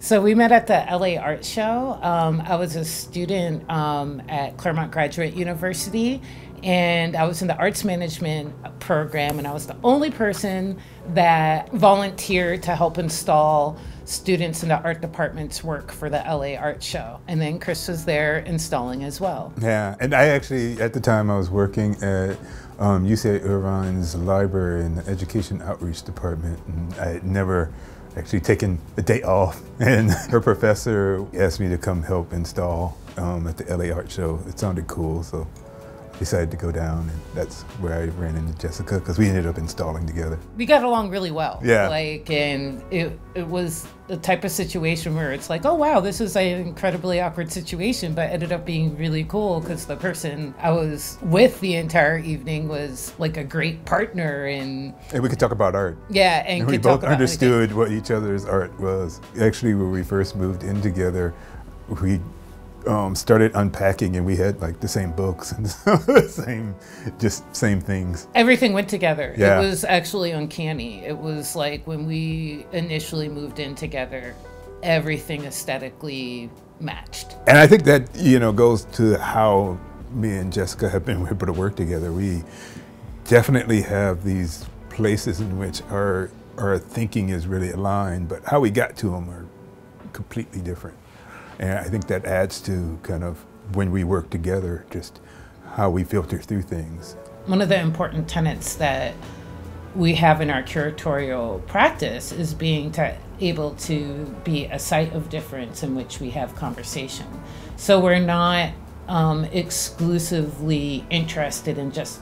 So we met at the LA Art Show. I was a student at Claremont Graduate University, and I was in the arts management program, and I was the only person that volunteered to help install students in the art department's work for the LA Art Show. And then Chris was there installing as well. Yeah, and I actually, at the time I was working at UCI Irvine's library in the education outreach department, and I had never actually taken a day off, and her professor asked me to come help install at the LA Art Show. It sounded cool, so I decided to go down, and that's where I ran into Jessica, because we ended up installing together. We got along really well. Yeah. And it was the type of situation where it's like, oh wow, this is an incredibly awkward situation, but ended up being really cool because the person I was with the entire evening was like a great partner, and we could talk about art. Yeah, and we both understood what each other's art was. Actually, when we first moved in together, we started unpacking, and we had like the same books and same things. Everything went together. Yeah. It was actually uncanny. It was like when we initially moved in together, everything aesthetically matched. And I think that, goes to how me and Jessica have been able to work together. We definitely have these places in which our thinking is really aligned, but how we got to them are completely different. And I think that adds to kind of, when we work together, just how we filter through things. One of the important tenets that we have in our curatorial practice is being able to be a site of difference in which we have conversation. So we're not exclusively interested in just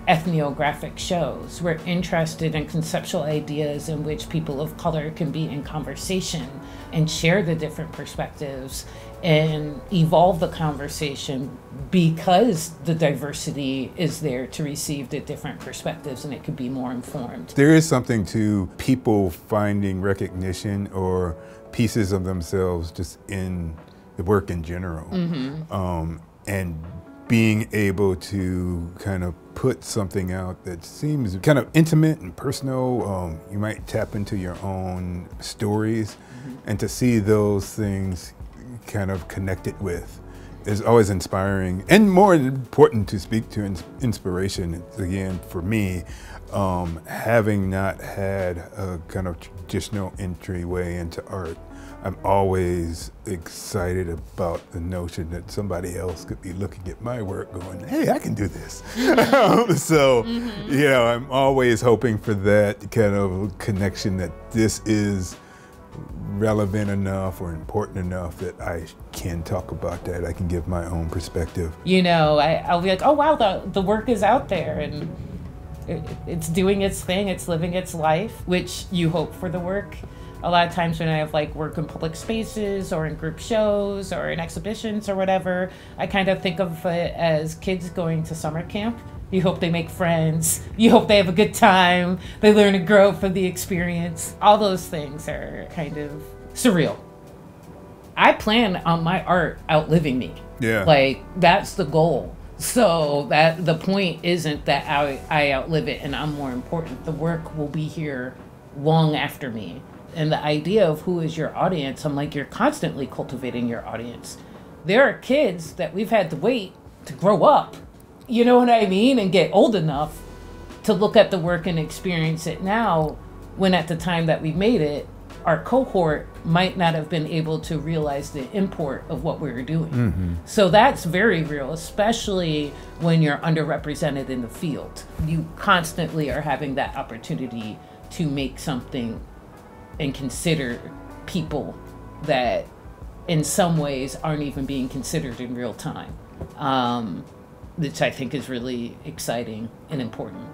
ethnographic shows. We're interested in conceptual ideas in which people of color can be in conversation and share the different perspectives and evolve the conversation, because the diversity is there to receive the different perspectives and it could be more informed. There is something to people finding recognition or pieces of themselves just in the work in general. Mm-hmm. And being able to kind of put something out that seems kind of intimate and personal. You might tap into your own stories, and to see those things kind of connected with is always inspiring. And more important, to speak to inspiration, again, for me, having not had a kind of traditional entryway into art, I'm always excited about the notion that somebody else could be looking at my work going, hey, I can do this. So, I'm always hoping for that kind of connection, that this is relevant enough or important enough that I can talk about that. I can give my own perspective. I'll be like, oh wow, the work is out there, and it's doing its thing, it's living its life, which you hope for the work. A lot of times when I have work in public spaces or in group shows or in exhibitions or whatever, I kind of think of it as kids going to summer camp. You hope they make friends, you hope they have a good time, they learn to grow from the experience. All those things are kind of surreal. I plan on my art outliving me. Yeah. That's the goal. So that the point isn't that I outlive it and I'm more important. The work will be here long after me. And the idea of who is your audience, I'm like, you're constantly cultivating your audience. There are kids that we've had to wait to grow up, you know what I mean, and get old enough to look at the work and experience it now, when at the time that we made it, our cohort might not have been able to realize the import of what we were doing. Mm-hmm. So that's very real, especially when you're underrepresented in the field. You constantly are having that opportunity to make something and consider people that in some ways aren't even being considered in real time, which I think is really exciting and important.